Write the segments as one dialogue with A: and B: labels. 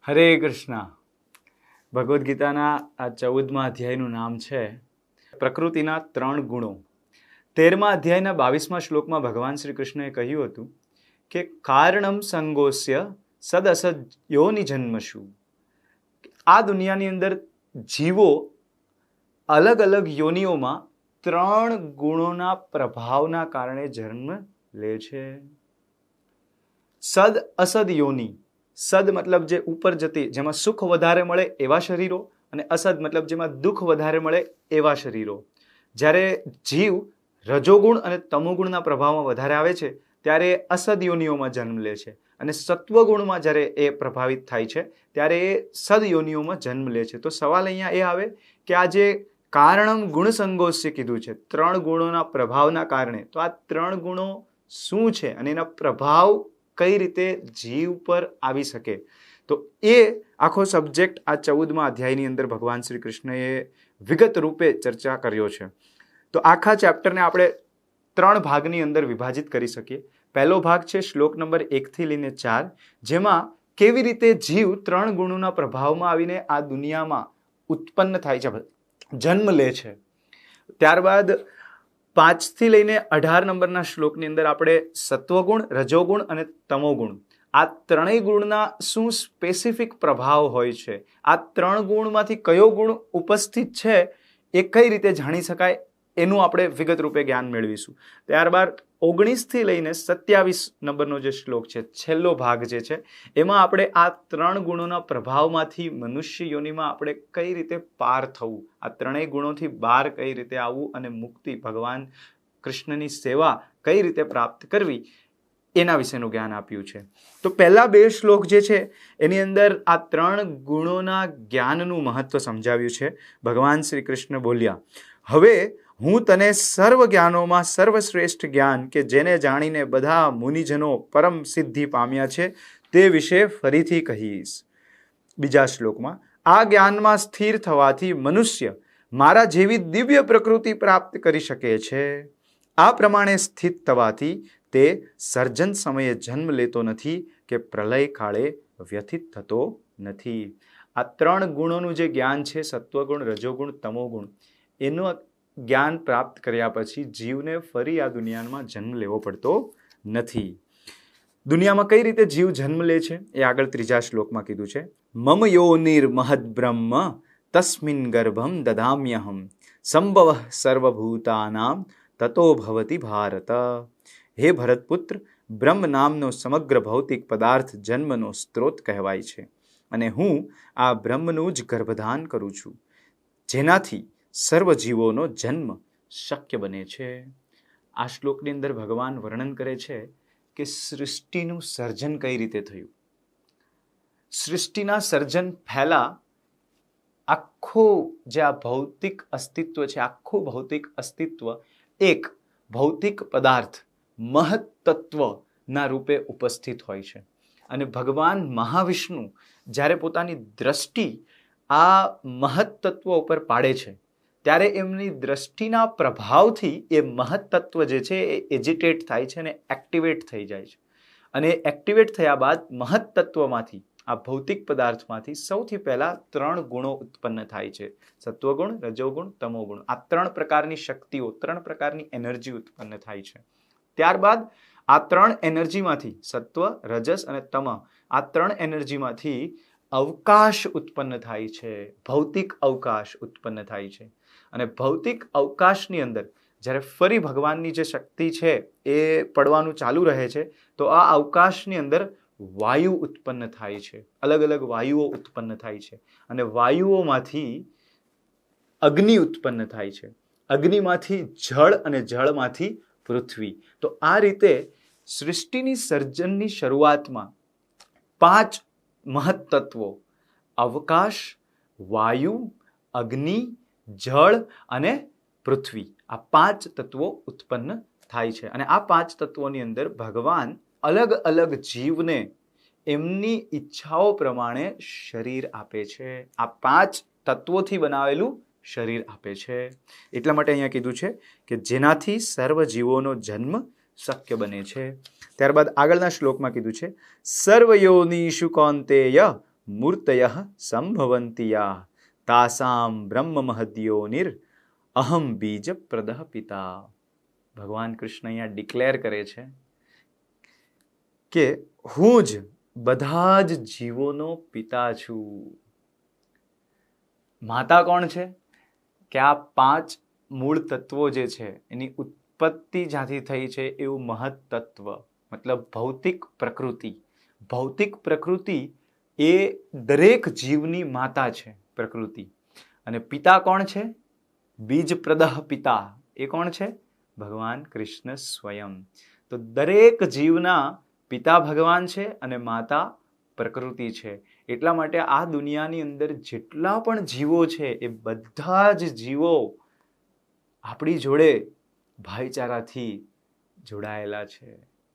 A: હરે કૃષ્ણ. ભગવદ્ ગીતાના આ 14મા અધ્યાયનું નામ છે પ્રકૃતિના 3 ગુણો. 13મા અધ્યાયના 22મા શ્લોકમાં ભગવાન શ્રી કૃષ્ણએ કહ્યું હતું કે કારણમ સંગોસ્ય સદઅસદ યોનિ જન્મશુ. આ દુનિયાની અંદર જીવો અલગ અલગ યોનિઓમાં 3 ગુણોના પ્રભાવના કારણે જન્મ લે છે. સદ અસદ યોનિ. સદ મતલબ જે ઉપર જતી, જેમાં સુખ વધારે મળે એવા શરીરો, અને અસદ મતલબ જેમાં દુઃખ વધારે મળે એવા શરીરો. જ્યારે જીવ રજોગુણ અને તમોગુણના પ્રભાવમાં વધારે આવે છે ત્યારે અસદ યોનિઓમાં જન્મ લે છે, અને સત્વગુણમાં જ્યારે એ પ્રભાવિત થાય છે ત્યારે એ સદ યોનિઓમાં જન્મ લે છે. તો સવાલ અહીંયા એ આવે કે આ જે કારણમ ગુણ સંગોસ્ય કીધું છે 3 ગુણોના પ્રભાવના કારણે, તો આ 3 ગુણો શું છે અને એના પ્રભાવ કઈ રીતે જીવ પર આવી શકે, તો એ આખો સબ્જેક્ટ આ 14મા અધ્યાયની અંદર ભગવાન શ્રી કૃષ્ણએ વિગત રૂપે ચર્ચા કર્યો છે. તો આખા ચેપ્ટરને આપણે 3 ભાગની અંદર વિભાજિત કરી શકીએ. પહેલો ભાગ છે શ્લોક નંબર 1 થી લઈને 4, જેમાં કેવી રીતે જીવ 3 ગુણોના પ્રભાવમાં આવીને આ દુનિયામાં ઉત્પન્ન થાય છે, જન્મ લે છે. ત્યારબાદ 5 થી લઈને 18 નંબરના શ્લોકની અંદર આપણે સત્વગુણ, રજોગુણ અને તમોગુણ, આ 3 ગુણના શું સ્પેસિફિક પ્રભાવ હોય છે, આ 3 ગુણમાંથી કયો ગુણ ઉપસ્થિત છે એ કઈ રીતે જાણી શકાય એનું આપણે વિગત રૂપે જ્ઞાન મેળવીશું. ત્યારબાદ 19 થી લઈને 27 નંબરનો જે શ્લોક છે, છેલ્લો ભાગ જે છે, એમાં આપણે આ 3 ગુણોના પ્રભાવમાંથી મનુષ્ય યોનિમાં આપણે કઈ રીતે પાર થવું, આ 3 ગુણોથી બહાર કઈ રીતે આવવું અને મુક્તિ, ભગવાન કૃષ્ણની સેવા કઈ રીતે પ્રાપ્ત કરવી, એના વિશેનું જ્ઞાન આપ્યું છે. તો પહેલા 2 શ્લોક જે છે એની અંદર આ 3 ગુણોના જ્ઞાનનું મહત્વ સમજાવ્યું છે. ભગવાન શ્રી કૃષ્ણ બોલ્યા, હવે હું તને સર્વ જ્ઞાનોમાં સર્વશ્રેષ્ઠ જ્ઞાન કે જેને જાણીને બધા મુનિજનો પરમ સિદ્ધિ પામ્યા છે તે વિશે ફરીથી કહીશ. બીજા શ્લોકમાં, આ જ્ઞાનમાં સ્થિર થવાથી મનુષ્ય મારા જેવી દિવ્ય પ્રકૃતિ પ્રાપ્ત કરી શકે છે. આ પ્રમાણે સ્થિત થવાથી તે સર્જન સમયે જન્મ લેતો નથી કે પ્રલય કાળે વ્યથિત થતો નથી. આ 3 ગુણોનું જે જ્ઞાન છે, સત્વગુણ, રજોગુણ, તમોગુણ, એનું જ્ઞાન પ્રાપ્ત કર્યા પછી જીવને ફરી આ દુનિયામાં જન્મ લેવો પડતો નથી. દુનિયામાં કઈ રીતે જીવ જન્મ લે છે એ આગળ 3જા શ્લોકમાં કીધું છે. મમ યોનિર મહદ બ્રહ્મ તસ્મિન ગર્ભમ દદામ્યહમ સંભવ સર્વભૂતાનામ તતો ભવતિ ભારત. હે ભરતપુત્ર, બ્રહ્મ નામનો સમગ્ર ભૌતિક પદાર્થ જન્મનો સ્ત્રોત કહેવાય છે, અને હું આ બ્રહ્મનું જ ગર્ભધાન કરું છું, જેનાથી સર્વ જીવોનો જન્મ શક્ય બને છે. આ શ્લોકની અંદર ભગવાન વર્ણન કરે છે કે સૃષ્ટિનું સર્જન કઈ રીતે થયું. સૃષ્ટિના સર્જન પહેલા આખું જે આ ભૌતિક અસ્તિત્વ છે, આખું ભૌતિક અસ્તિત્વ એક ભૌતિક પદાર્થ મહત્તત્વના રૂપે ઉપસ્થિત હોય છે. અને ભગવાન મહાવિષ્ણુ જ્યારે પોતાની દ્રષ્ટિ આ મહત્તત્વ ઉપર પાડે છે ત્યારે એમની દ્રષ્ટિના પ્રભાવથી એ મહત્તત્વ જે છે એ એજિટેટ થાય છે અને એક્ટિવેટ થઈ જાય છે. અને એક્ટિવેટ થયા બાદ મહત્તત્વમાંથી, આ ભૌતિક પદાર્થમાંથી સૌથી પહેલા 3 ગુણો ઉત્પન્ન થાય છે, સત્વગુણ, રજોગુણ, તમોગુણ. આ 3 પ્રકારની શક્તિઓ, 3 પ્રકારની એનર્જી ઉત્પન્ન થાય છે. ત્યારબાદ આ 3 એનર્જીમાંથી સત્વ, રજસ અને તમ, આ 3 એનર્જીમાંથી અવકાશ ઉત્પન્ન થાય છે, ભૌતિક અવકાશ ઉત્પન્ન થાય છે. અને ભૌતિક અવકાશની અંદર જ્યારે ફરી ભગવાનની જે શક્તિ છે એ પડવાનું ચાલુ રહે છે, તો આ અવકાશની અંદર વાયુ ઉત્પન્ન થાય છે, અલગ અલગ વાયુઓ ઉત્પન્ન થાય છે. અને વાયુઓમાંથી અગ્નિ ઉત્પન્ન થાય છે, અગ્નિમાંથી જળ અને જળમાંથી પૃથ્વી. તો આ રીતે સૃષ્ટિની સર્જનની શરૂઆતમાં 5 મહત્તત્વો, અવકાશ, વાયુ, અગ્નિ, જળ અને પૃથ્વી, આ 5 તત્વો ઉત્પન્ન થાય છે. અને આ 5 તત્વોની અંદર ભગવાન અલગ અલગ જીવને એમની ઈચ્છાઓ પ્રમાણે શરીર આપે છે. આ 5 તત્વોથી બનાવેલું શરીર આપે છે. એટલા માટે અહીંયા કીધું છે કે જેનાથી સર્વ જીવોનો જન્મ શક્ય બને છે. ત્યારબાદ આગળના શ્લોકમાં કીધું છે, સર્વયોનિષુ કૌંતેય મૂર્તયઃ સંભવંતિ યા તાસામ બ્રહ્મ મહદ્યોનિર અહમ બીજ પ્રદઃ પિતા. ભગવાન કૃષ્ણ અહીંયા ડિક્લેર કરે છે કે હું જ બધા જ જીવોનો પિતા છું. માતા કોણ છે? કે આ 5 મૂળ તત્વો જે છે એની ઉત્પત્તિ જ્યાંથી થઈ છે એવું મહત તત્વ, મતલબ ભૌતિક પ્રકૃતિ. ભૌતિક પ્રકૃતિ એ દરેક જીવની માતા છે પ્રકૃતિ. અને પિતા કોણ છે? બીજ પ્રદઃ પિતા. એ કોણ છે? ભગવાન કૃષ્ણ સ્વયં. તો દરેક જીવના પિતા ભગવાન છે અને માતા પ્રકૃતિ છે. એટલા માટે આ દુનિયાની અંદર જેટલા પણ જીવો છે એ બધા જ જીવો આપણી જોડે ભાઈચારાથી જોડાયેલા છે,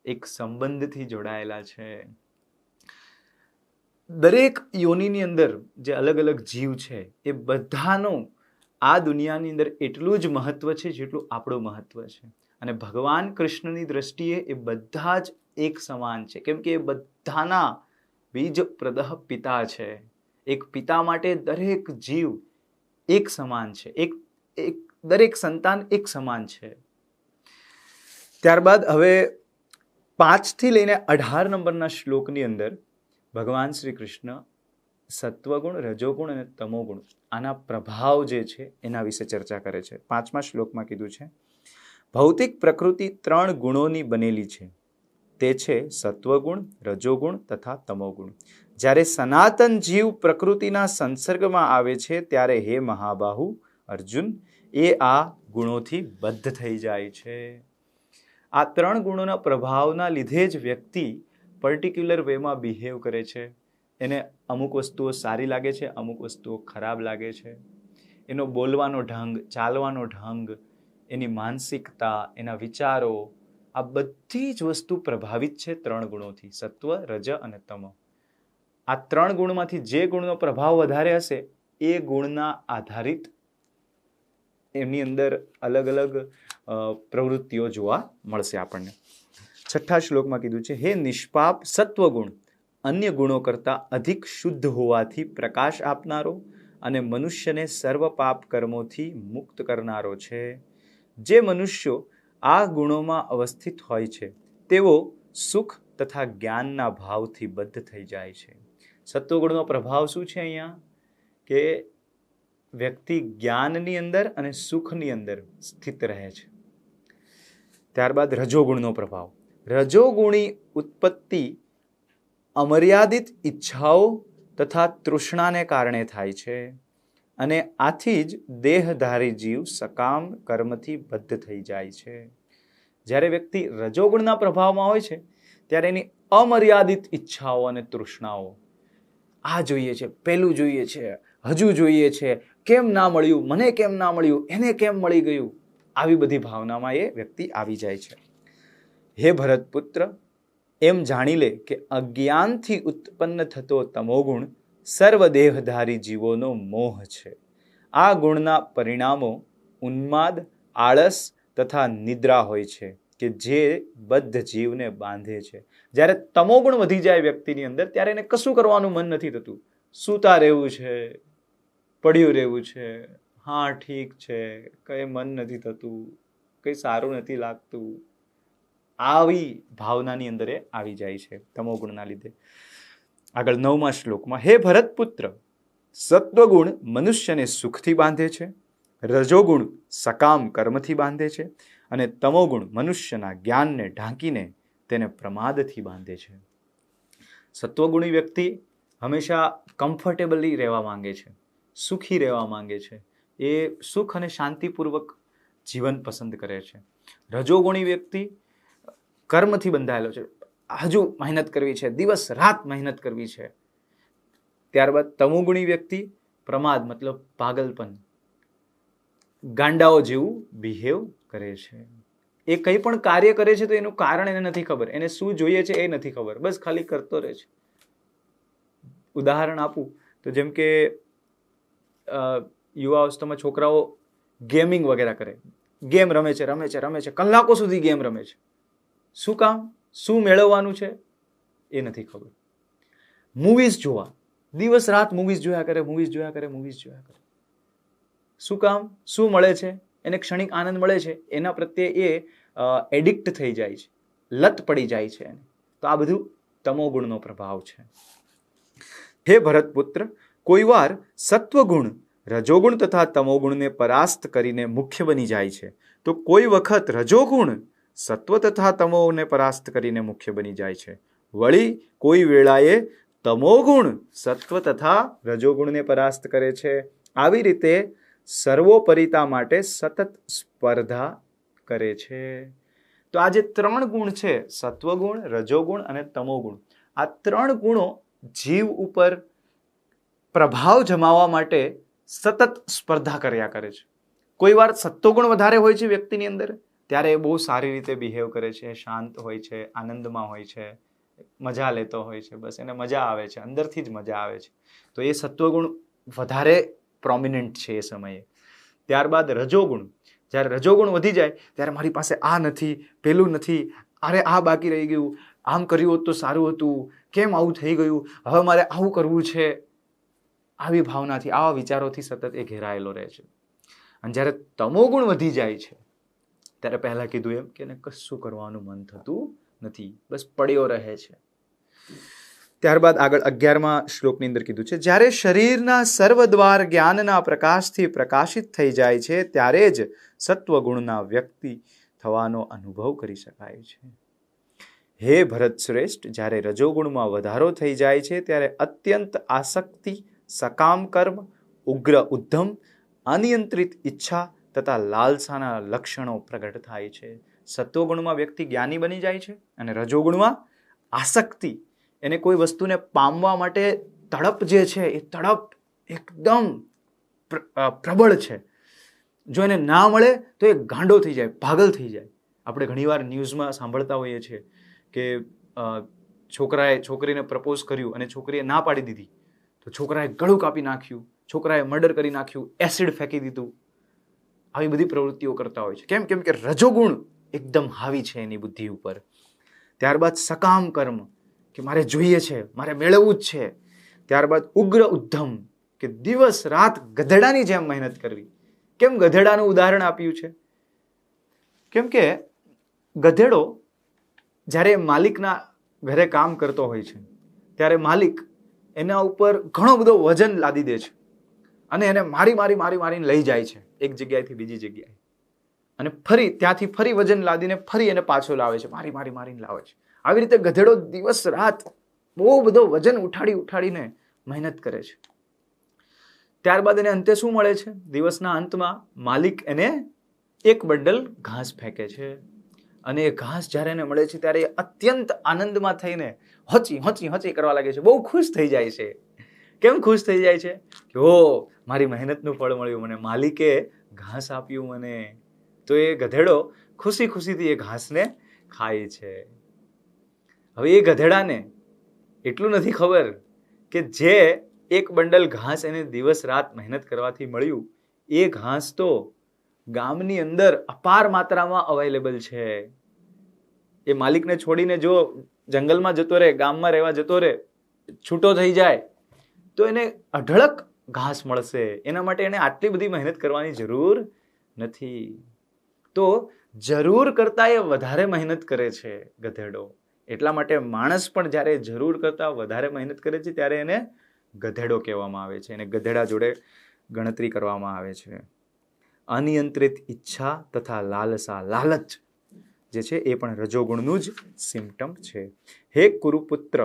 A: એક સંબંધથી જોડાયેલા છે. દરેક યોનિની અંદર જે અલગ અલગ જીવ છે એ બધાનું આ દુનિયાની અંદર એટલું જ મહત્વ છે જેટલું આપણું મહત્વ છે. અને ભગવાન કૃષ્ણની દ્રષ્ટિએ એ બધા જ એક સમાન છે, કેમ કે એ બધાના બીજ પ્રદઃ પિતા છે. એક પિતા માટે દરેક જીવ એક સમાન છે, એક દરેક સંતાન એક સમાન છે. ત્યારબાદ હવે 5 થી લઈને 18 નંબરના શ્લોકની અંદર ભગવાન શ્રી કૃષ્ણ સત્વગુણ, રજોગુણ અને તમોગુણ આના પ્રભાવ જે છે એના વિશે ચર્ચા કરે છે. 5મા શ્લોકમાં કીધું છે, ભૌતિક પ્રકૃતિ 3 ગુણોની બનેલી છે. તે છે સત્વગુણ, રજોગુણ તથા તમોગુણ. જ્યારે સનાતન જીવ પ્રકૃતિના સંસર્ગમાં આવે છે ત્યારે હે મહાબાહુ અર્જુન, એ આ ગુણોથી બદ્ધ થઈ જાય છે. આ 3 ગુણોના પ્રભાવના લીધે જ વ્યક્તિ પર્ટિક્યુલર વેમાં બિહેવ કરે છે. એને અમુક વસ્તુઓ સારી લાગે છે, અમુક વસ્તુઓ ખરાબ લાગે છે. એનો બોલવાનો ઢંગ, ચાલવાનો ઢંગ, એની માનસિકતા, એના વિચારો, આ બધી જ વસ્તુ પ્રભાવિત છે 3 ગુણોથી, સત્વ, રજ અને તમ. આ 3 ગુણમાંથી જે ગુણનો પ્રભાવ વધારે હશે એ ગુણના આધારિત એમની અંદર અલગ અલગ પ્રવૃત્તિઓ જોવા મળશે આપણને. 6થા શ્લોકમાં કીધું છે, હે નિષ્પાપ સત્વગુણ અન્ય ગુણો કરતાં અધિક શુદ્ધ હોવાથી પ્રકાશ આપનારો અને મનુષ્યને સર્વ પાપ કર્મોથી મુક્ત કરનારો છે. જે મનુષ્યો આ ગુણોમાં અવસ્થિત હોય છે તેઓ સુખ તથા જ્ઞાનના ભાવથી બદ્ધ થઈ જાય છે. સત્વગુણનો પ્રભાવ શું છે અહીંયા? કે વ્યક્તિ જ્ઞાનની અંદર અને સુખની અંદર સ્થિત રહે છે. ત્યારબાદ રજોગુણનો પ્રભાવ. રજોગુણી ઉત્પત્તિ અમર્યાદિત ઈચ્છાઓ તથા તૃષ્ણાને કારણે થાય છે અને આથી જ દેહધારી જીવ સકામ કર્મથી બદ્ધ થઈ જાય છે. જ્યારે વ્યક્તિ રજોગુણના પ્રભાવમાં હોય છે ત્યારે એની અમર્યાદિત ઈચ્છાઓ અને તૃષ્ણાઓ, આ જોઈએ છે, પેલું જોઈએ છે, હજુ જોઈએ છે, કેમ ના મળ્યું, મને કેમ ના મળ્યું, એને કેમ મળી ગયું, આવી બધી ભાવનામાં એ વ્યક્તિ આવી જાય છે. હે ભરતપુત્ર, એમ જાણી લે કે અજ્ઞાનથી ઉત્પન્ન થતો તમોગુણ સર્વદેહધારી જીવોનો મોહ છે. આ ગુણના પરિણામો ઉન્માદ, આળસ તથા નિદ્રા હોય છે કે જે બદ્ધ જીવને બાંધે છે. જ્યારે તમોગુણ વધી જાય વ્યક્તિની અંદર ત્યારે એને કશું કરવાનું મન નથી થતું. સૂતા રહેવું છે, પડ્યું રહેવું છે, હા ઠીક છે, કંઈ મન નથી થતું, કંઈ સારું નથી લાગતું, આવી ભાવનાની અંદર એ આવી જાય છે તમોગુણના લીધે. આગળ 9મા શ્લોકમાં, હે ભરતપુત્ર, સત્વગુણ મનુષ્યને સુખથી બાંધે છે, રજોગુણ સકામ કર્મથી બાંધે છે અને તમોગુણ મનુષ્યના જ્ઞાનને ઢાંકીને તેને પ્રમાદથી બાંધે છે. સત્વગુણી વ્યક્તિ હંમેશા કમ્ફર્ટેબલી રહેવા માંગે છે, સુખી રહેવા માંગે છે, એ સુખ અને શાંતિપૂર્વક જીવન પસંદ કરે છે. રજોગુણી વ્યક્તિ કર્મથી બંધાયેલો છે, હજુ મહેનત કરવી છે, દિવસ રાત મહેનત કરવી છે. ત્યારબાદ તમોગુણી વ્યક્તિ પ્રમાદ મતલબ પાગલપન, ગાંડાઓ જેવું બિહેવ કરે છે. એ કંઈ પણ કાર્ય કરે છે તો એનું કારણ એને નથી ખબર, એને શું જોઈએ છે એ નથી ખબર, બસ ખાલી કરતો રહે છે. ઉદાહરણ આપું તો જેમ કે યુવા અવસ્થામાં છોકરાઓ ગેમિંગ વગેરે કરે, ગેમ રમે છે, કલાકો સુધી ગેમ રમે છે. શું કામ, શું મેળવવાનું છે એ નથી ખબર. મૂવીઝ જોવા, દિવસ રાત મૂવીઝ જોયા કરે. શું કામ? શું મળે છે? એને ક્ષણિક આનંદ મળે છે, એના પ્રત્યે એ એડિક્ટ થઈ જાય છે, લત પડી જાય છે. તો આ બધું તમોગુણનો પ્રભાવ છે. હે ભરતપુત્ર, કોઈ વાર સત્વગુણ રજોગુણ તથા તમોગુણને પરાસ્ત કરીને મુખ્ય બની જાય છે, તો કોઈ વખત રજોગુણ સત્વ તથા તમોને પરાસ્ત કરીને મુખ્ય બની જાય છે. વળી કોઈ વેળાએ તમોગુણ સત્વ તથા રજોગુણને પરાસ્ત કરે છે. આવી રીતે સર્વોપરિતા માટે સતત સ્પર્ધા કરે છે. તો આ જે 3 ગુણ છે, સત્વગુણ, રજોગુણ અને તમોગુણ, આ 3 ગુણો જીવ ઉપર પ્રભાવ જમાવવા માટે સતત સ્પર્ધા કર્યા કરે છે. કોઈ વાર સત્વગુણ વધારે હોય છે વ્યક્તિની અંદર, ત્યારે એ બહુ સારી રીતે બિહેવ કરે છે, શાંત હોય છે, આનંદમાં હોય છે, મજા લેતો હોય છે, બસ એને મજા આવે છે, અંદરથી જ મજા આવે છે. તો એ સત્વગુણ વધારે પ્રોમિનન્ટ છે એ સમયે. ત્યારબાદ રજોગુણ, જ્યારે રજોગુણ વધી જાય ત્યારે મારી પાસે આ નથી, પેલું નથી, અરે આ બાકી રહી ગયું, આમ કર્યું હોત તો સારું હતું, કેમ આવું થઈ ગયું, હવે મારે આવું કરવું છે, આવી ભાવનાથી, આવા વિચારોથી સતત એ ઘેરાયેલો રહે છે. અને જ્યારે તમોગુણ વધી જાય છે ત્યારે પહેલા કીધું એમ કે એને કશું કરવાનું મન થતું નથી, બસ પડ્યો રહે છે. ત્યારબાદ આગળ 11મા શ્લોકની અંદર કીધું છે, જ્યારે શરીરના સર્વદ્વાર જ્ઞાનના પ્રકાશથી પ્રકાશિત થઈ જાય છે ત્યારે જ સત્વગુણના વ્યક્તિ થવાનો અનુભવ કરી શકાય છે. હે ભરત શ્રેષ્ઠ, જ્યારે રજોગુણમાં વધારો થઈ જાય છે ત્યારે અત્યંત આસક્તિ, સકામ કર્મ, ઉગ્ર ઉદ્ધમ, અનિયંત્રિત ઈચ્છા તથા લાલસાના લક્ષણો પ્રગટ થાય છે. સત્વગુણમાં વ્યક્તિ જ્ઞાની બની જાય છે અને રજોગુણમાં આસક્તિ, એને કોઈ વસ્તુને પામવા માટે તડપ જે છે એ તડપ એકદમ પ્રબળ છે. જો એને ના મળે તો એ ગાંડો થઈ જાય, પાગલ થઈ જાય. આપણે ઘણીવાર ન્યૂઝમાં સાંભળતા હોઈએ છીએ કે છોકરાએ છોકરીને પ્રપોઝ કર્યું અને છોકરીએ ના પાડી દીધી, તો છોકરાએ ગળું કાપી નાખ્યું, છોકરાએ મર્ડર કરી નાખ્યું, એસિડ ફેંકી દીધું. આવી બધી પ્રવૃત્તિઓ કરતા હોય છે. કેમ? કેમ કે રજોગુણ એકદમ હાવી છે એની બુદ્ધિ ઉપર. ત્યારબાદ સકામ કર્મ, કે મારે જોઈએ છે, મારે મેળવવું જ છે. ત્યારબાદ ઉગ્ર ઉદ્ધમ, કે દિવસ રાત ગધેડાની જેમ મહેનત કરવી. કેમ ગધેડાનું ઉદાહરણ આપ્યું છે? કેમ કે ગધેડો જ્યારે માલિકના ઘરે કામ કરતો હોય છે ત્યારે માલિક એના ઉપર ઘણો બધો વજન લાદી દે છે અને એને મારીને લઈ જાય છે એક જગ્યાએથી બીજી જગ્યાએ, અને ફરી ત્યાંથી ફરી વજન લાદીને ફરી એને પાછો લાવે છે, મારીને લાવે છે. આવી રીતે ગધેડો દિવસ રાત બહુ બધો વજન ઉઠાડીને મહેનત કરે છે. ત્યારબાદ એને અંતે શું મળે છે? દિવસના અંતમાં માલિક એને એક બંડલ ઘાસ ફેંકે છે, અને એ ઘાસ જ્યારે એને મળે છે ત્યારે અત્યંત આનંદમાં થઈને હચી કરવા લાગે છે, બહુ ખુશ થઈ જાય છે. કેમ ખુશ થઈ જાય છે? કે ઓ, મારી મહેનતનું ફળ મળ્યું મને, માલિકે ઘાસ આપ્યું મને. તો એ ગધેડો ખુશીથી એ ઘાસને ખાય છે. હવે એ ગધેડાને એટલું નથી ખબર કે જે એક બંડલ ઘાસ એને દિવસ રાત મહેનત કરવાથી મળ્યું, એ ઘાસ તો ગામની અંદર અપાર માત્રામાં અવેલેબલ છે. એ માલિકને છોડીને જો જંગલમાં જતો રહે, ગામમાં રહેવા જતો રહે, છૂટો થઈ જાય તો એને અઢળક ઘાસ મળશે. એના માટે એને આટલી બધી મહેનત કરવાની જરૂર નથી. તો જરૂર કરતા એ વધારે મહેનત કરે છે ગધેડો. એટલા માટે માણસ પણ જ્યારે જરૂર કરતા વધારે મહેનત કરે છે ત્યારે એને ગધેડો કહેવામાં આવે છે, એને ગધેડા જોડે ગણતરી કરવામાં આવે છે. અનિયંત્રિત ઈચ્છા તથા લાલસા, લાલચ જે છે એ પણ રજોગુણનું જ સિમ્પટમ છે. હે કુરુપુત્ર,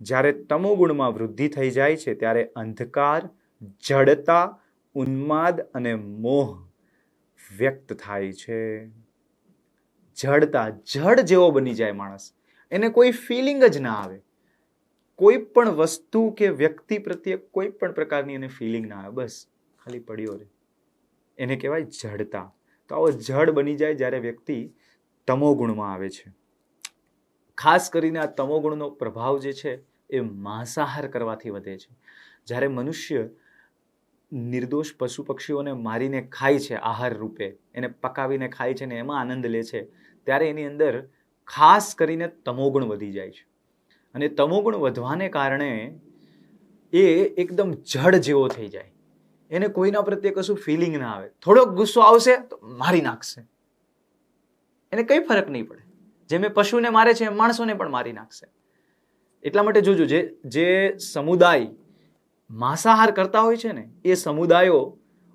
A: જ્યારે તમોગુણમાં વૃદ્ધિ થઈ જાય છે ત્યારે અંધકાર, જડતા, ઉન્માદ અને મોહ વ્યક્ત થાય છે. જડતા, જડ જેવો બની જાય માણસ, એને કોઈ ફિલિંગ જ ના આવે, કોઈ પણ વસ્તુ કે વ્યક્તિ પ્રત્યે કોઈ પણ પ્રકારની એને ફિલિંગ ના આવે, બસ ખાલી પડ્યો રહે, એને કહેવાય જડતા. તો આવો જડ બની જાય જ્યારે વ્યક્તિ તમોગુણમાં આવે છે. ખાસ કરીને આ તમોગુણનો પ્રભાવ જે છે એ માંસાહાર કરવાથી વધે છે. જ્યારે મનુષ્ય નિર્દોષ પશુ પક્ષીઓને મારીને ખાય છે આહાર રૂપે, એને પકાવીને ખાય છે ને એમાં આનંદ લે છે, ત્યારે એની અંદર ખાસ કરીને તમોગુણ વધી જાય છે. અને તમોગુણ વધવાને કારણે એ એકદમ જડ જેવો થઈ જાય. એને કોઈના પ્રત્યે કશું ફિલિંગ ના આવે. થોડોક ગુસ્સો આવશે તો મારી નાખશે. એને કંઈ ફરક નહીં પડે. જેમ એ પશુને મારે છે એમ માણસોને પણ મારી નાખશે. એટલા માટે જોજો, જે સમુદાય માંસાહાર કરતા હોય છે ને, એ સમુદાયો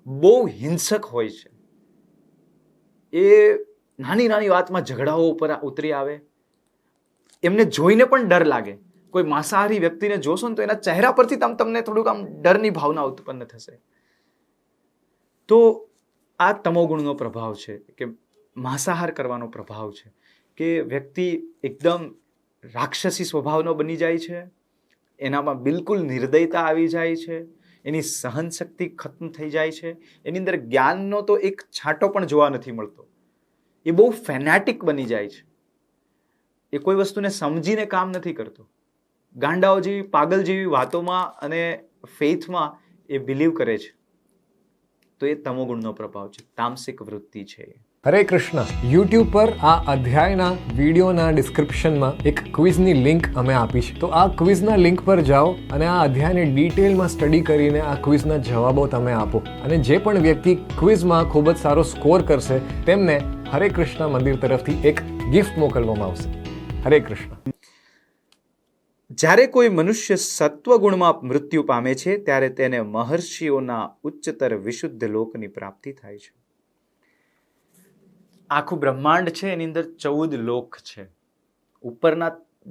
A: બહુ હિંસક હોય છે. એ નાની નાની વાતમાં ઝઘડાઓ ઉપર ઉતરી આવે. એમને જોઈને પણ ડર લાગે. કોઈ માંસાહારી વ્યક્તિને જોશો ને તો એના ચહેરા પરથી તમને થોડુંક આમ ડરની ભાવના ઉત્પન્ન થશે. તો આ તમોગુણનો પ્રભાવ છે, કે માંસાહાર કરવાનો પ્રભાવ છે, કે વ્યક્તિ એકદમ રાક્ષસી સ્વભાવનો બની જાય છે. એનામાં બિલકુલ નિર્દયતા આવી જાય છે. એની સહન શક્તિ ખત્મ થઈ જાય છે. એની અંદર જ્ઞાનનો તો એક છાંટો પણ જોવા નથી મળતો. એ બહુ ફેનાટિક બની જાય છે. એ કોઈ વસ્તુને સમજીને કામ નથી કરતો. ગાંડાઓ જેવી, પાગલ જેવી વાતોમાં અને ફેથમાં એ બિલીવ કરે છે. તો એ તમોગુણનો પ્રભાવ છે, તામસિક વૃત્તિ છે.
B: હરે કૃષ્ણ. યુટ્યુબ પર આ અધ્યાયના વિડીયોના ડિસ્ક્રિપ્શનમાં એક ક્વિઝની લિંક અમે આપી છે. તો આ ક્વિઝના લિંક પર જાઓ અને આ અધ્યાયને ડિટેલમાં સ્ટડી કરીને આ ક્વિઝના જવાબો તમે આપો. અને જે પણ વ્યક્તિ ક્વિઝમાં ખૂબ જ સારો સ્કોર કરશે તેમને હરે કૃષ્ણ મંદિર તરફથી એક ગિફ્ટ મોકલવામાં આવશે. હરે કૃષ્ણ.
A: જ્યારે કોઈ મનુષ્ય સત્વગુણમાં મૃત્યુ પામે છે ત્યારે તેને મહર્ષિઓના ઉચ્ચતર વિશુદ્ધ લોકની પ્રાપ્તિ થાય છે. આખું બ્રહ્માંડ છે, એની અંદર 14 લોક છે. ઉપરના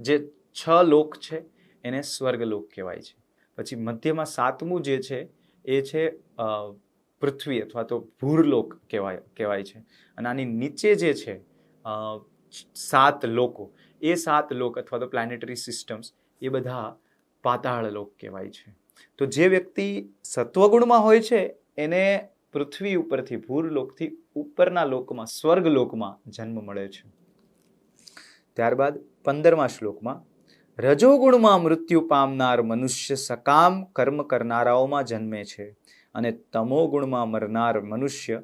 A: જે 6 લોક છે એને સ્વર્ગલોક કહેવાય છે. પછી મધ્યમાં 7મું જે છે એ છે પૃથ્વી અથવા તો ભૂરલોક કહેવાય છે. અને આની નીચે જે છે 7 લોકો, એ 7 લોક અથવા તો પ્લાનેટરી સિસ્ટમ્સ, એ બધા પાતાળ લોક કહેવાય છે. તો જે વ્યક્તિ સત્વગુણમાં હોય છે એને પૃથ્વી ઉપરથી, ભૂરલોકથી ઉપરના લોકમાં, સ્વર્ગલોકમાં જન્મ મળે છે. ત્યારબાદ 15મા શ્લોકમાં રજોગુણમાં મૃત્યુ પામનાર મનુષ્ય સકામ કર્મ કરનારાઓમાં જન્મે છે અને તમોગુણમાં મરનાર મનુષ્ય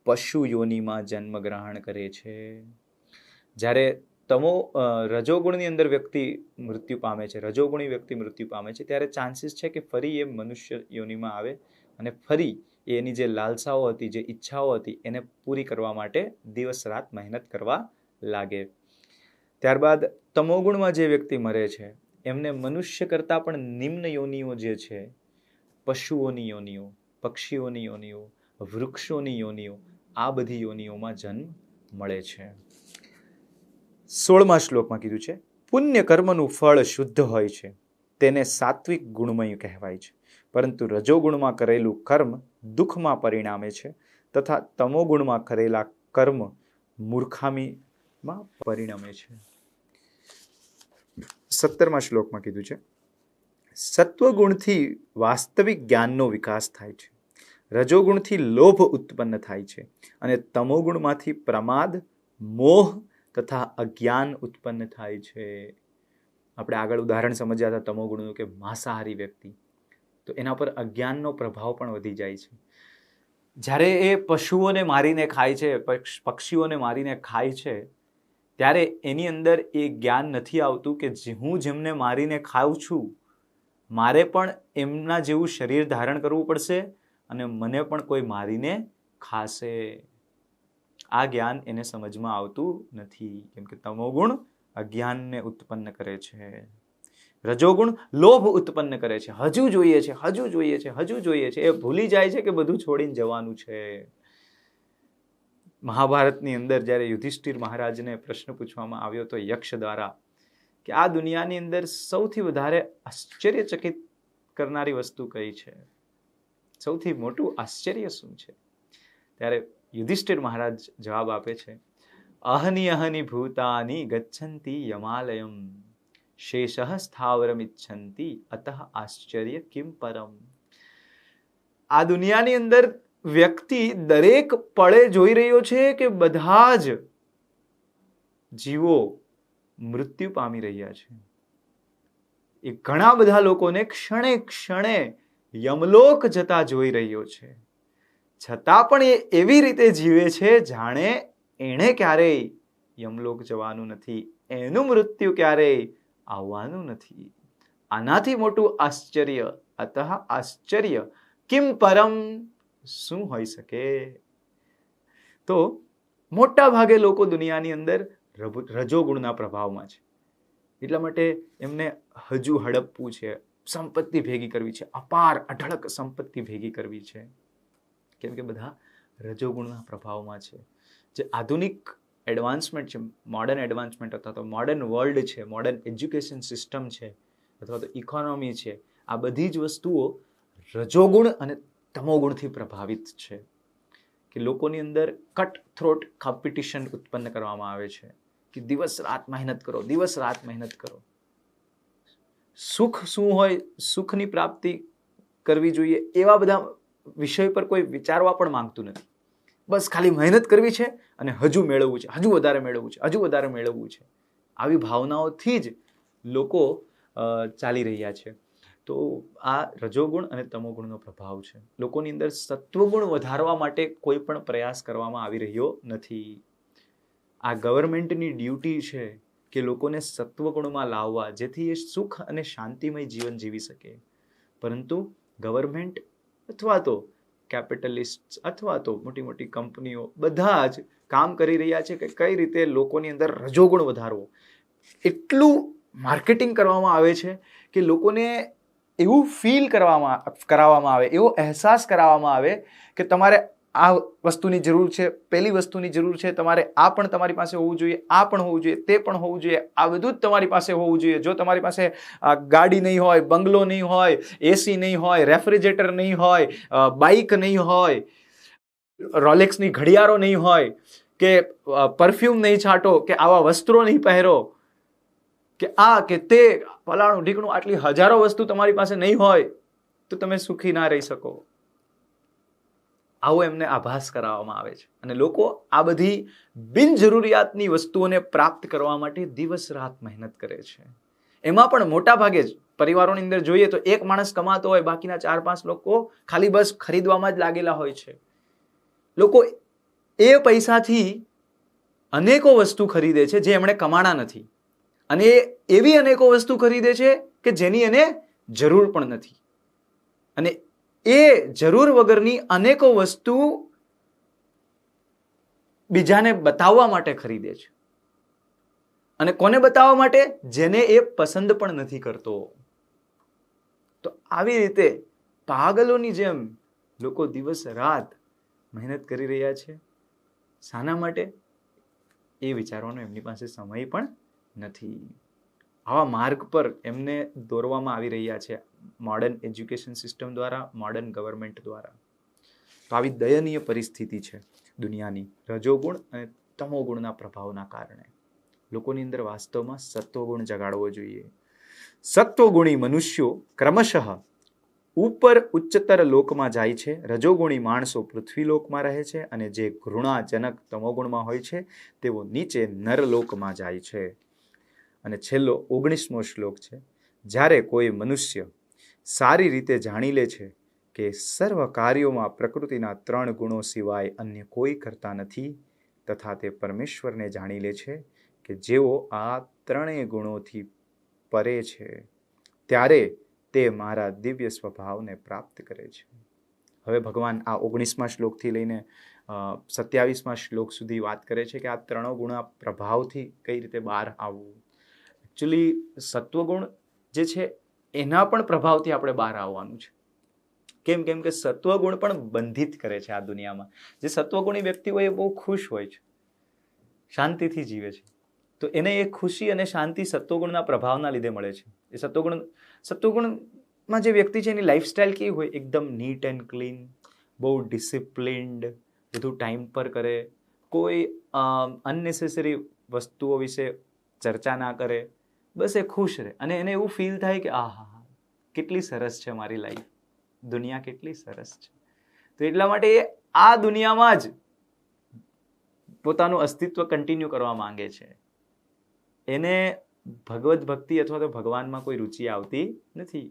A: પશુ યોનિમાં જન્મ ગ્રહણ કરે છે. જ્યારે રજોગુણની અંદર વ્યક્તિ મૃત્યુ પામે છે, રજોગુણી વ્યક્તિ મૃત્યુ પામે છે, ત્યારે ચાન્સીસ છે કે ફરી એ મનુષ્ય યોનિમાં આવે અને ફરી એની જે લાલસાઓ હતી, જે ઈચ્છાઓ હતી, એને પૂરી કરવા માટે દિવસ રાત મહેનત કરવા લાગે. ત્યારબાદ તમોગુણમાં જે વ્યક્તિ મરે છે એમને મનુષ્ય કરતાં પણ નિમ્ન યોનિઓ જે છે, પશુઓની યોનિઓ, પક્ષીઓની યોનિઓ, વૃક્ષોની યોનિઓ, આ બધી યોનિઓમાં જન્મ મળે છે. 16મા શ્લોકમાં કીધું છે પુણ્ય કર્મનું ફળ શુદ્ધ હોય છે, તેને સાત્વિક ગુણમય કહેવાય છે. પરંતુ રજોગુણમાં કરેલું કર્મ દુઃખમાં પરિણામે છે તથા તમોગુણમાં કરેલા કર્મ મૂર્ખામીમાં પરિણમે છે. 17મા શ્લોકમાં કીધું છે સત્વગુણથી વાસ્તવિક જ્ઞાનનો વિકાસ થાય છે, રજોગુણથી લોભ ઉત્પન્ન થાય છે અને તમોગુણમાંથી પ્રમાદ, મોહ તથા અજ્ઞાન ઉત્પન્ન થાય છે. આપણે આગળ ઉદાહરણ સમજ્યા હતા તમોગુણનું, કે માંસાહારી વ્યક્તિ, તો એના પર અજ્ઞાનનો પ્રભાવ પણ વધી જાય છે. જ્યારે એ પશુઓને મારીને ખાય છે, પક્ષીઓને મારીને ખાય છે, ત્યારે એની અંદર એ જ્ઞાન નથી આવતું કે હું જેમને મારીને ખાઉં છું, મારે પણ એમના જેવું શરીર ધારણ કરવું પડશે અને મને પણ કોઈ મારીને ખાશે. આ જ્ઞાન એને સમજમાં આવતું નથી, કેમ કે તમોગુણ અજ્ઞાનને ઉત્પન્ન કરે છે, રજોગુણ લોભ ઉત્પન્ન કરે છે. હજુ જોઈએ છે, હજુ જોઈએ છે, હજુ જોઈએ છે. એ ભૂલી જાય છે કે બધું છોડીને જવાનું છે. મહાભારતની અંદર જ્યારે યુધિષ્ઠિર મહારાજને પ્રશ્ન પૂછવામાં આવ્યો હતો યક્ષ દ્વારા કે આ દુનિયાની અંદર સૌથી વધારે આશ્ચર્યચકિત કરનારી વસ્તુ કઈ છે, સૌથી મોટું આશ્ચર્ય શું છે, ત્યારે યુધિષ્ઠિર મહારાજ જવાબ આપે છે અહની અહની ભૂતાની ગચ્છન્તિ યમાલયમ શેષઃ સ્થાવરમ ઇચ્છન્તિ અતઃ આશ્ચર્ય કિમ પરમ. આ દુનિયાની અંદર વ્યક્તિ દરેક પળે જોઈ રહ્યો છે કે બધા જ જીવો મૃત્યુ પામી રહ્યા છે. એ ઘણા બધા લોકોને ક્ષણે ક્ષણે યમલોક જતા જોઈ રહ્યો છે, છતાં પણ એ એવી રીતે જીવે છે જાણે એણે ક્યારેય યમલોક જવાનું નથી, એનું મૃત્યુ ક્યારેય આવવાનું નથી. આનાથી મોટું આશ્ચર્ય અતઃ આશ્ચર્ય કિમ પરમ, શું હોઈ શકે? તો મોટા ભાગે લોકો દુનિયાની અંદર રજોગુણના પ્રભાવમાં છે. એટલા માટે એમને હજુ હડપવું છે, સંપત્તિ ભેગી કરવી છે, અપાર અઢળક સંપત્તિ ભેગી કરવી છે, કેમ કે બધા રજોગુણના પ્રભાવમાં છે. જે આધુનિક એડવાન્સમેન્ટ છે, મોડર્ન એડવાન્સમેન્ટ અથવા તો મોડર્ન વર્લ્ડ છે, મોડર્ન એજ્યુકેશન સિસ્ટમ છે, અથવા તો ઇકોનોમી છે, આ બધી જ વસ્તુઓ રજોગુણ અને તમોગુણથી પ્રભાવિત છે. કે લોકોની અંદર કટ થ્રોટ કોમ્પિટિશન ઉત્પન્ન કરવામાં આવે છે કે દિવસ રાત મહેનત કરો, દિવસ રાત મહેનત કરો. સુખ શું હોય, સુખની પ્રાપ્તિ કરવી જોઈએ, એવા બધા વિષય પર કોઈ વિચારવા પણ માંગતું નથી. બસ ખાલી મહેનત કરવી છે અને હજુ મેળવવું છે, હજુ વધારે મેળવવું છે, હજુ વધારે મેળવવું છે. આવી ભાવનાઓથી જ લોકો ચાલી રહ્યા છે. તો આ રજોગુણ અને તમોગુણનો પ્રભાવ છે. લોકોની અંદર સત્વગુણ વધારવા માટે કોઈ પણ પ્રયાસ કરવામાં આવી રહ્યો નથી. આ ગવર્મેન્ટની ડ્યુટી છે કે લોકોને સત્વગુણમાં લાવવા, જેથી એ સુખ અને શાંતિમય જીવન જીવી શકે. પરંતુ ગવર્મેન્ટ અથવા તો કેપિટલિસ્ટ અથવા તો મોટી મોટી કંપનીઓ બધા જ કામ કરી રહ્યા છે કે કઈ રીતે લોકોની અંદર રજોગુણ વધારવો. એટલું માર્કેટિંગ કરવામાં આવે છે કે લોકોને એવું ફીલ કરાવવામાં આવે, એવો અહેસાસ કરાવવામાં આવે કે તમારે આ વસ્તુની જરૂર છે, પેલી વસ્તુની જરૂર છે, તમારે આ પણ તમારી પાસે હોવું જોઈએ, આ પણ હોવું જોઈએ, તે પણ હોવું જોઈએ, આ બધું જ તમારી પાસે હોવું જોઈએ. જો તમારી પાસે ગાડી નહીં હોય, બંગલો નહીં હોય, એસી નહીં હોય, રેફ્રિજરેટર નહીં હોય, બાઇક નહીં હોય, રોલેક્સની ઘડિયાળો નહીં હોય, કે પરફ્યુમ નહીં છાંટો, કે આવા વસ્ત્રો નહીં પહેરો, કે આ કે તે ફલાણું ઢીકણું, આટલી હજારો વસ્તુ તમારી પાસે નહીં હોય તો તમે સુખી ના રહી શકો. આવો એમને આભાસ કરાવવામાં આવે છે. અને લોકો આ બધી બિનજરૂરિયાતની વસ્તુઓને પ્રાપ્ત કરવા માટે દિવસ રાત મહેનત કરે છે. એમાં પણ મોટા ભાગે જ પરિવારોની અંદર જોઈએ તો એક માણસ કમાતો હોય, બાકીના 4-5 લોકો ખાલી બસ ખરીદવામાં જ લાગેલા હોય છે. લોકો એ પૈસાથી અનેકો વસ્તુ ખરીદે છે જે એમણે કમાણા નથી, અને એવી અનેકો વસ્તુ ખરીદે છે કે જેની એને જરૂર પણ નથી. અને એ જરૂર વગરની અનેકો વસ્તુ બીજાને બતાવવા માટે ખરીદે છે. અને કોને બતાવવા માટે? જેને એ પસંદ પણ નથી કરતો. તો આવી રીતે પાગલોની જેમ લોકો દિવસ રાત મહેનત કરી રહ્યા છે. શાના માટે? એ વિચારવાનો એમની પાસે સમય પણ નથી. આવા માર્ગ પર એમને દોરવામાં આવી રહ્યા છે મોડર્ન એજ્યુકેશન સિસ્ટમ દ્વારા, મોડર્ન ગવર્મેન્ટ દ્વારા. તો આવી દયનીય પરિસ્થિતિ છે દુનિયાની રજોગુણ અને તમોગુણના પ્રભાવના કારણે. લોકોની અંદર વાસ્તવમાં સત્વગુણ જગાડવો જોઈએ. સત્વગુણી મનુષ્યો ક્રમશઃ ઉપર ઉચ્ચતર લોકમાં જાય છે, રજોગુણી માણસો પૃથ્વી લોકમાં રહે છે, અને જે ઘૃણાજનક તમોગુણમાં હોય છે તેઓ નીચે નરલોકમાં જાય છે. અને છેલ્લો 19મો શ્લોક છે. જ્યારે કોઈ મનુષ્ય સારી રીતે જાણી લે છે કે સર્વ કાર્યોમાં પ્રકૃતિના 3 ગુણો સિવાય અન્ય કોઈ કરતા નથી, તથા તે પરમેશ્વરને જાણી લે છે કે જેઓ આ 3 ગુણોથી પરે છે, ત્યારે તે મારા દિવ્ય સ્વભાવને પ્રાપ્ત કરે છે. હવે ભગવાન આ 19મા શ્લોકથી લઈને 27મા શ્લોક સુધી વાત કરે છે કે આ 3 ગુણના પ્રભાવથી કઈ રીતે બહાર આવવું. એકચ્યુઅલી સત્વગુણ જે છે એના પણ પ્રભાવથી આપણે બહાર આવવાનું છે. કેમ કે સત્વગુણ પણ બંધિત કરે છે આ દુનિયામાં. જે સત્વગુણી વ્યક્તિ હોય એ બહુ ખુશ હોય છે, શાંતિથી જીવે છે. તો એને એ ખુશી અને શાંતિ સત્વગુણના પ્રભાવના લીધે મળે છે. એ સત્વગુણમાં જે વ્યક્તિ છે એની લાઈફસ્ટાઈલ કેવી હોય? એકદમ નીટ એન્ડ ક્લીન, બહુ ડિસિપ્લિન્ડ, બધું ટાઈમ પર કરે, કોઈ અનનેસેસરી વસ્તુઓ વિશે ચર્ચા ના કરે, બસ એ ખુશ રહે. અને એને એવું ફીલ થાય કે આહા, કેટલી સરસ છે મારી લાઈફ, દુનિયા કેટલી સરસ છે. તો એટલા માટે એ આ દુનિયામાં જ પોતાનું અસ્તિત્વ કન્ટિન્યુ કરવા માંગે છે. એને ભગવત ભક્તિ અથવા તો ભગવાનમાં કોઈ રુચિ આવતી નથી.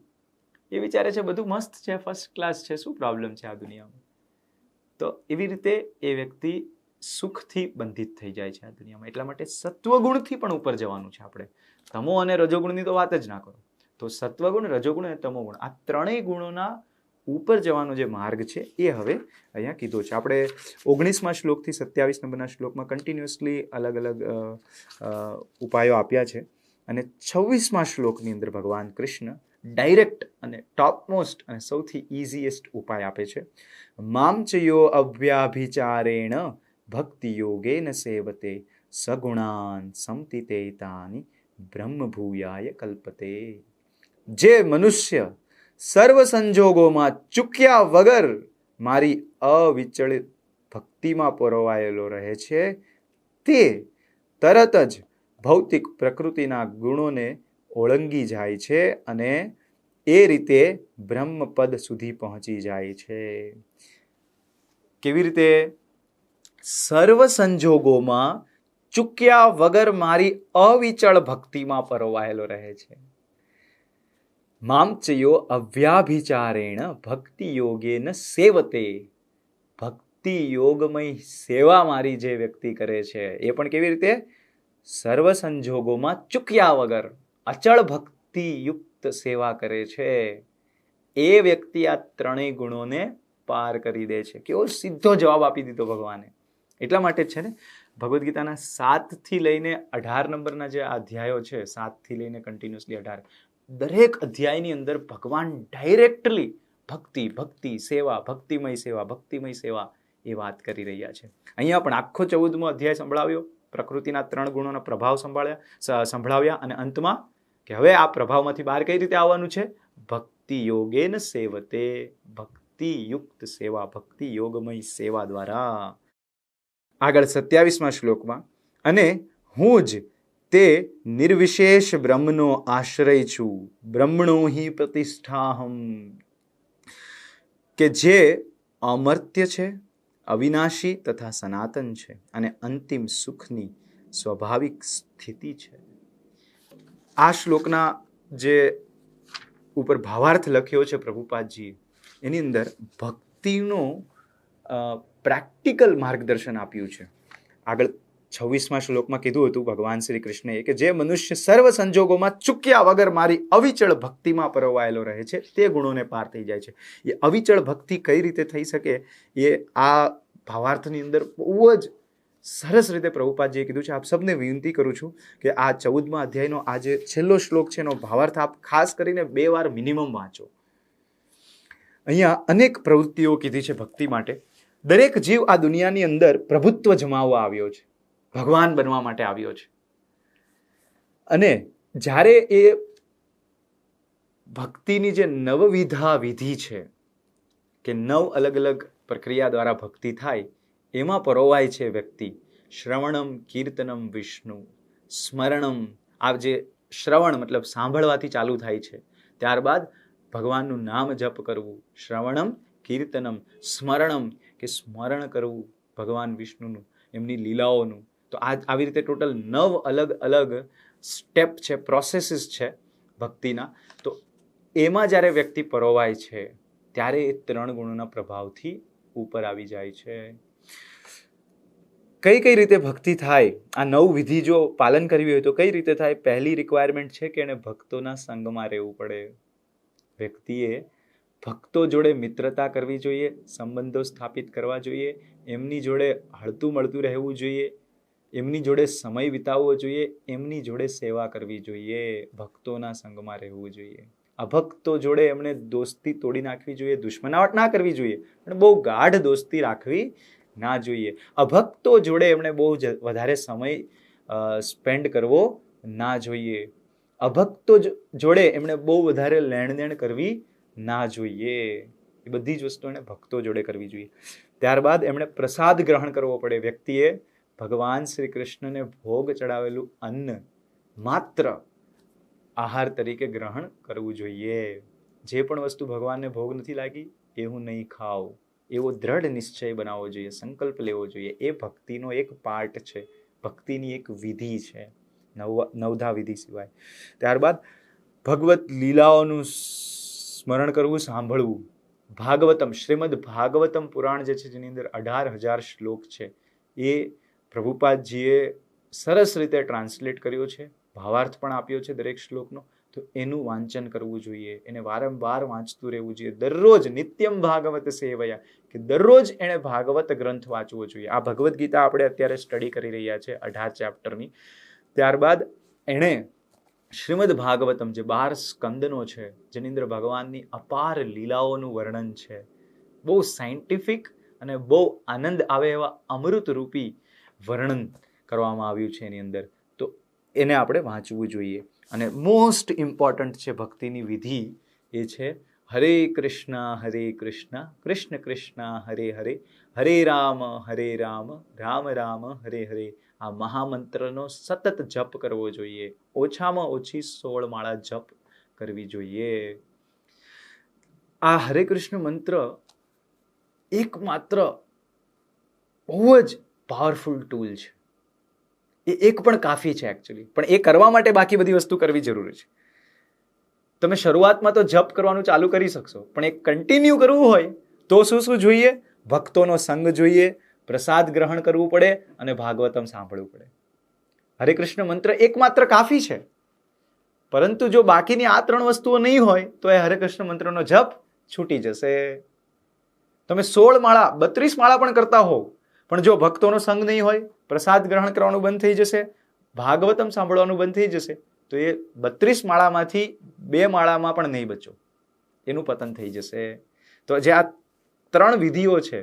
A: એ વિચારે છે બધું મસ્ત છે, ફર્સ્ટ ક્લાસ છે, શું પ્રોબ્લેમ છે આ દુનિયામાં. તો એવી રીતે એ વ્યક્તિ સુખથી બંધિત થઈ જાય છે આ દુનિયામાં. એટલા માટે સત્વગુણથી પણ ઉપર જવાનું છે આપણે. તમો અને રજોગુણની તો વાત જ ના કરો. તો સત્વગુણ, રજોગુણ અને તમોગુણ આ ત્રણેય ગુણોના ઉપર જવાનો જે માર્ગ છે એ હવે અહીંયા કીધો છે. આપણે 19મા શ્લોકથી 27 નંબરના શ્લોકમાં કન્ટિન્યુઅસલી અલગ અલગ ઉપાયો આપ્યા છે અને 26મા શ્લોકની અંદર ભગવાન કૃષ્ણ ડાયરેક્ટ અને ટોપમોસ્ટ અને સૌથી ઇઝીએસ્ટ ઉપાય આપે છે. મામ ચ યો અવ્યાભિચારેણ ભક્તિ યોગેન સેવતે સગુણાન સમતિતેતાની બ્રહ્મ ભૂયાય કલ્પતે. જે મનુષ્ય સર્વ સંજોગોમાં ચૂક્યા વગર મારી અવિચલિત ભક્તિમાં પરોવાયેલો રહે છે તે તરત જ ભૌતિક પ્રકૃતિના ગુણોને ઓળંગી જાય છે અને એ રીતે બ્રહ્મપદ સુધી પહોંચી જાય છે. કેવી રીતે? સર્વ સંજોગોમાં ચૂક્યા વગર મારી અવિચળ ભક્તિમાં પરોવાયેલો રહે છે. મામચયો અવ્યાભિચારેણ ભક્તિ યોગેન સેવતે. ભક્તિ યોગમય સેવા મારી જે વ્યક્તિ કરે છે એ પણ કેવી રીતે? સર્વ સંજોગોમાં ચૂક્યા વગર અચળ ભક્તિયુક્ત સેવા કરે છે. એ વ્યક્તિ આ ત્રણેય ગુણોને પાર કરી દે છે. કેવો સીધો જવાબ આપી દીધો ભગવાને. એટલા માટે જ છે ને ભગવદ્ ગીતાના 7 થી લઈને 18 નંબરના જે અધ્યાયો છે, 7 થી લઈને કન્ટિન્યુઅસલી 18, દરેક અધ્યાયની અંદર ભગવાન ડાયરેક્ટલી ભક્તિ, ભક્તિ સેવા, ભક્તિમય સેવા એ વાત કરી રહ્યા છે. અહીંયા પણ આખો 14મો અધ્યાય સંભળાવ્યો, પ્રકૃતિના 3 ગુણોના પ્રભાવ સંભળાવ્યા અને અંતમાં કે હવે આ પ્રભાવમાંથી બહાર કઈ રીતે આવવાનું છે? ભક્તિ યોગેન સેવતે. ભક્તિયુક્ત સેવા, ભક્તિ યોગમય સેવા દ્વારા. આગળ 27મા શ્લોકમાં, અને હું જ તે નિર્વિશેષ બ્રહ્મનો આશ્રય છું, બ્રહ્મણો હિ પ્રતિષ્ઠાહમ. કે જે અમર્ત્ય છે, અવિનાશી તથા સનાતન છે અને અંતિમ સુખની સ્વાભાવિક સ્થિતિ છે. આ શ્લોકના જે ઉપર ભાવાર્થ લખ્યો છે પ્રભુપાદજી, એની અંદર ભક્તિનો પ્રેક્ટિકલ માર્ગદર્શન આપ્યું છે. આગળ 26મા શ્લોકમાં કીધું હતું ભગવાન શ્રી કૃષ્ણએ કે જે મનુષ્ય સર્વ સંજોગોમાં ચૂક્યા વગર મારી અવિચળ ભક્તિમાં પરોવાયેલો રહે છે તે ગુણોને પાર થઈ જાય છે. એ અવિચળ ભક્તિ કઈ રીતે થઈ શકે એ આ ભાવાર્થની અંદર બહુ જ સરસ રીતે પ્રભુપાદજીએ કીધું છે. આપ સૌને વિનંતી કરું છું કે આ 14મા અધ્યાયનો આ જે છેલ્લો શ્લોક છે એનો ભાવાર્થ આપ ખાસ કરીને 2 વાર મિનિમમ વાંચો. અહીંયા અનેક પ્રવૃત્તિઓ કીધી છે ભક્તિ માટે. દરેક જીવ આ દુનિયાની અંદર પ્રભુત્વ જમાવવા આવ્યો છે, ભગવાન બનવા માટે આવ્યો છે. અને જ્યારે એ ભક્તિની જે નવવિધા વિધિ છે કે 9 અલગ અલગ પ્રક્રિયા દ્વારા ભક્તિ થાય એમાં પરોવાય છે વ્યક્તિ. શ્રવણમ કીર્તનમ વિષ્ણુ સ્મરણમ. આ જે શ્રવણ મતલબ સાંભળવાથી ચાલુ થાય છે, ત્યારબાદ ભગવાનનું નામ જપ કરવું, શ્રવણમ કીર્તનમ, સ્મરણમ કે સ્મરણ કરવું ભગવાન વિષ્ણુનું, એમની લીલાઓનું. તો આવી રીતે ટોટલ 9 અલગ અલગ સ્ટેપ છે, પ્રોસેસીસ છે ભક્તિના. તો એમાં જ્યારે વ્યક્તિ પરોવાય છે ત્યારે એ 3 ગુણોના પ્રભાવથી ઉપર આવી જાય છે. કઈ રીતે ભક્તિ થાય? આ 9 વિધિ જો પાલન કરવી હોય તો કઈ રીતે થાય? પહેલી રિક્વાયરમેન્ટ છે કે એને ભક્તોના સંગમાં રહેવું પડે. વ્યક્તિએ ભક્તો જોડે મિત્રતા કરવી જોઈએ, સંબંધો સ્થાપિત કરવા જોઈએ, એમની જોડે હળતું મળતું રહેવું જોઈએ, એમની જોડે સમય વિતાવવો જોઈએ, એમની જોડે સેવા કરવી જોઈએ, ભક્તોના સંગમાં રહેવું જોઈએ. અભક્તો જોડે એમણે દોસ્તી તોડી નાખવી જોઈએ, દુશ્મનાવટ ના કરવી જોઈએ, પણ બહુ ગાઢ દોસ્તી રાખવી ના જોઈએ. અભક્તો જોડે એમણે બહુ વધારે સમય સ્પેન્ડ કરવો ના જોઈએ. અભક્તો જોડે એમણે બહુ વધારે લેણદેણ કરવી ના જોઈએ. એ બધી જ વસ્તુ એને ભક્તો જોડે કરવી જોઈએ. ત્યારબાદ એમણે પ્રસાદ ગ્રહણ કરવો પડે. વ્યક્તિએ ભગવાન શ્રી કૃષ્ણને ભોગ ચડાવેલું અન્ન માત્ર આહાર તરીકે ગ્રહણ કરવું જોઈએ. જે પણ વસ્તુ ભગવાનને ભોગ નથી લાગી એ હું નહીં ખાઉં, એવો દ્રઢ નિશ્ચય બનાવવો જોઈએ, સંકલ્પ લેવો જોઈએ. એ ભક્તિનો એક પાર્ટ છે, ભક્તિની એક વિધિ છે, નવધા વિધિ સિવાય. ત્યારબાદ ભગવત લીલાઓનું સ્મરણ કરવું, સાંભળવું. ભાગવતમ, શ્રીમદ ભાગવતમ પુરાણ જે છે જેની અંદર 18,000 શ્લોક છે એ પ્રભુપાદજીએ સરસ રીતે ટ્રાન્સલેટ કર્યો છે, ભાવાર્થ પણ આપ્યો છે દરેક શ્લોકનો. તો એનું વાંચન કરવું જોઈએ, એને વારંવાર વાંચતું રહેવું જોઈએ. દરરોજ નિત્યમ ભાગવત સેવયા, કે દરરોજ એણે ભાગવત ગ્રંથ વાંચવો જોઈએ. આ ભગવદ્ ગીતા આપણે અત્યારે સ્ટડી કરી રહ્યા છે 18 ચેપ્ટરની. ત્યારબાદ એણે શ્રીમદ ભાગવતમ જે 12 સ્કંદનો છે, જેની અંદર ભગવાનની અપાર લીલાઓનું વર્ણન છે, બહુ સાયન્ટિફિક અને બહુ આનંદ આવે એવા અમૃત રૂપી વર્ણન કરવામાં આવ્યું છે એની અંદર. તો એને આપણે વાંચવું જોઈએ. અને મોસ્ટ ઇમ્પોર્ટન્ટ છે ભક્તિની વિધિ, એ છે હરે કૃષ્ણ કૃષ્ણ કૃષ્ણ હરે હરે, હરે રામ રામ રામ હરે હરે. આ મહામંત્રનો સતત જપ કરવો જોઈએ. ઓછામાં ઓછી 16 માળા જપ કરવી જોઈએ. આ હરે કૃષ્ણ મંત્ર એકમાત્ર બહુ જ પાવરફુલ ટૂલ છે. એ એક પણ કાફી છે એકચ્યુઅલી, પણ એ કરવા માટે બાકી બધી વસ્તુ કરવી જરૂરી છે. તમે શરૂઆતમાં તો જપ કરવાનું ચાલુ કરી શકશો, પણ એ કન્ટિન્યુ કરવું હોય તો શું શું જોઈએ? ભક્તોનો સંગ જોઈએ, પ્રસાદ ગ્રહણ કરવું પડે અને ભાગવતમ સાંભળવું પડે. હરે કૃષ્ણ મંત્ર એકમાત્ર કાફી છે, પરંતુ જો બાકીની આ 3 વસ્તુઓ નહીં હોય તો એ હરે કૃષ્ણ મંત્રનો જપ છૂટી જશે. તમે 16 માળા 32 માળા પણ કરતા હોવ, પણ જો ભક્તોનો સંગ નહીં હોય, પ્રસાદ ગ્રહણ કરવાનું બંધ થઈ જશે, ભાગવતમ સાંભળવાનું બંધ થઈ જશે, તો એ 32 માળામાંથી 2 માળામાં પણ નહીં બચો, એનું પતન થઈ જશે. તો જે આ 3 વિધિઓ છે,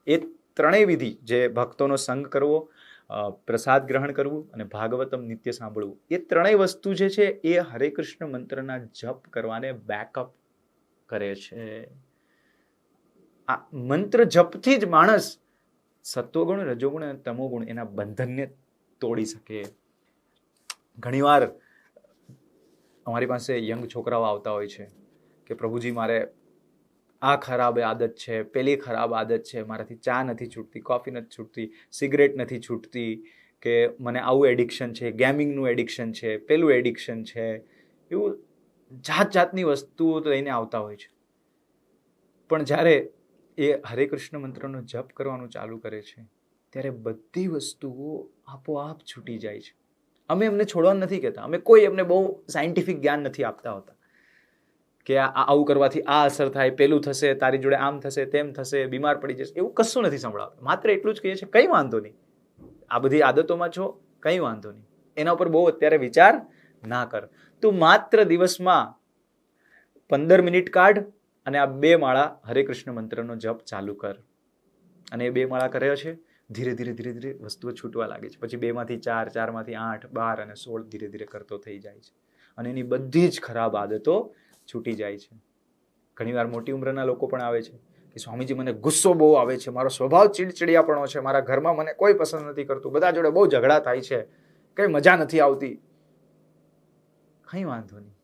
A: એ 3 વિધિ, જે ભક્તોનો સંગ કરવો, પ્રસાદ ગ્રહણ કરવું અને ભાગવતમ નિત્ય સાંભળવું, એ 3 વસ્તુ જે છે એ હરે કૃષ્ણ મંત્રના જપ કરવાને બેકઅપ કરે છે. આ મંત્ર જપથી જ માણસ સત્વગુણ, રજોગુણ અને તમોગુણ એના બંધનને તોડી શકે. ઘણીવાર અમારી પાસે યંગ છોકરાઓ આવતા હોય છે કે પ્રભુજી મારે આ ખરાબ આદત છે, પેલી ખરાબ આદત છે, મારાથી ચા નથી છૂટતી, કોફી નથી છૂટતી, સિગરેટ નથી છૂટતી, કે મને આવું એડિક્શન છે, ગેમિંગનું એડિક્શન છે, પેલું એડિક્શન છે, એવું જાત જાતની વસ્તુઓ લઈને આવતા હોય છે. પણ જ્યારે એ હરે કૃષ્ણ મંત્રનો જપ કરવાનું ચાલુ કરે છે, ત્યારે બધી વસ્તુઓ આપોઆપ છૂટી જાય છે. અમે એમને છોડવાનું નથી કહેતા, અમે કોઈ એમને બહુ સાયન્ટિફિક જ્ઞાન નથી આપતા હોતા કે આવું કરવાથી આ અસર થાય, પેલું થશે, તારી જોડે આમ થશે, તેમ થશે, બીમાર પડી જશે, એવું કશું નથી સંભળાવતા. માત્ર એટલું જ કહીએ છીએ કંઈ વાંધો નહીં, આ બધી આદતોમાં છો, કંઈ વાંધો નહીં, એના ઉપર બહુ અત્યારે વિચાર ના કર. તું માત્ર દિવસમાં 15 મિનિટ કાઢ અને આ 2 માળા હરે કૃષ્ણ મંત્રનો જપ ચાલુ કર. અને એ 2 માળા કર્યો છે, ધીરે ધીરે ધીરે ધીરે વસ્તુઓ છૂટવા લાગે છે. પછી 2 માંથી 4, 4 માંથી 8, 12 અને 16 ધીરે ધીરે કરતો થઈ જાય છે, અને એની બધી જ ખરાબ આદતો છૂટી જાય છે. ઘણીવાર મોટી ઉંમરના લોકો પણ આવે છે કે સ્વામીજી મને ગુસ્સો બહુ આવે છે, મારો સ્વભાવ ચીડચીડિયાપણો છે, મારા ઘરમાં મને કોઈ પસંદ નથી કરતું, બધા જોડે બહુ ઝઘડા થાય છે, કઈ મજા નથી આવતી. કંઈ વાંધો નહીં,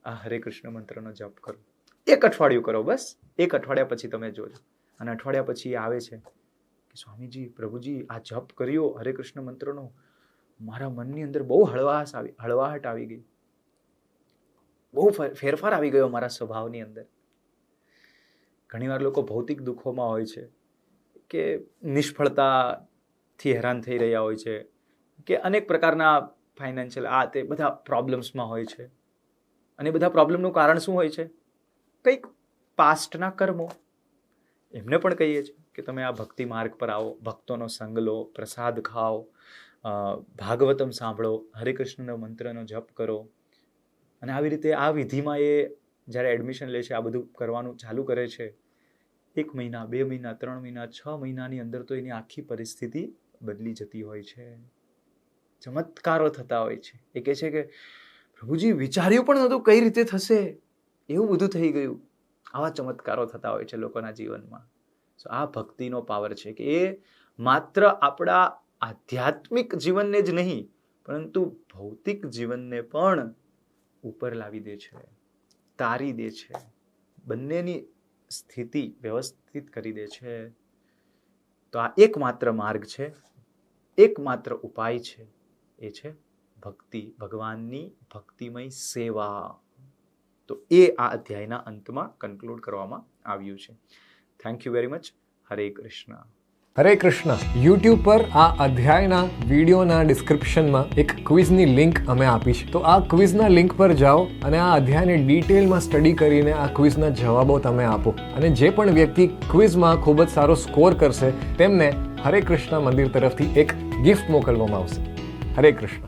A: આ હરે કૃષ્ણ મંત્રનો જપ કરો, 1 અઠવાડિયું કરો, બસ 1 અઠવાડિયા પછી તમે જોજો. અને અઠવાડિયા પછી આવે છે કે સ્વામીજી, પ્રભુજી, આ જપ કર્યો હરે કૃષ્ણ મંત્રનો, મારા મનની અંદર બહુ હળવાહટ આવી ગઈ, બહુ ફેરફાર આવી ગયો મારા સ્વભાવની અંદર. ઘણીવાર લોકો ભૌતિક દુઃખોમાં હોય છે, કે નિષ્ફળતાથી હેરાન થઈ રહ્યા હોય છે, કે અનેક પ્રકારના ફાઇનાન્શિયલ આ તે બધા પ્રોબ્લેમ્સમાં હોય છે. અને બધા પ્રોબ્લેમનું કારણ શું હોય છે? કંઈક પાસ્ટના કર્મો. એમને પણ કહીએ છીએ કે તમે આ ભક્તિ માર્ગ પર આવો, ભક્તોનો સંગ લો, પ્રસાદ ખાઓ, ભાગવતમ સાંભળો, હરે કૃષ્ણનો મંત્રનો જપ કરો. અને આવી રીતે આ વિધિમાં એ જ્યારે એડમિશન લે છે, આ બધું કરવાનું ચાલુ કરે છે, 1 મહિના, 2 મહિના, 3 મહિના, 6 મહિનાની અંદર તો એની આખી પરિસ્થિતિ બદલી જતી હોય છે. ચમત્કારો થતા હોય છે. એ કહે છે કે પ્રભુજી, વિચાર્યું પણ નહોતું કઈ રીતે થશે, એવું બધું થઈ ગયું. આવા ચમત્કારો થતા હોય છે લોકોના જીવનમાં. આ ભક્તિનો પાવર છે કે એ માત્ર આપણા આધ્યાત્મિક જીવનને જ નહીં, પરંતુ ભૌતિક જીવનને પણ ઉપર લાવી દે છે, તારી દે છે, બંનેની સ્થિતિ વ્યવસ્થિત કરી દે છે. તો આ એકમાત્ર માર્ગ છે, એકમાત્ર ઉપાય છે, એ છે ભક્તિ, ભગવાનની ભક્તિમય સેવા. તો એ આ અધ્યાયના અંતમાં કન્ક્લુડ કરવામાં આવ્યું છે. Thank you very much. Hare Krishna.
B: Hare Krishna. YouTube પર આ અધ્યાયના વિડીયોના ડિસ્ક્રિપ્શનમાં એક ક્વિઝની લિંક અમે આપી છે. તો આ ક્વિઝના લિંક પર જાઓ અને આ અધ્યાયને ડિટેલમાં સ્ટડી કરીને આ ક્વિઝના જવાબો તમે આપો. અને જે પણ વ્યક્તિ ક્વિઝમાં ખૂબ જ સારો સ્કોર કરશે તેમને હરે કૃષ્ણ મંદિર તરફથી એક ગિફ્ટ મોકલવામાં આવશે. હરે કૃષ્ણ.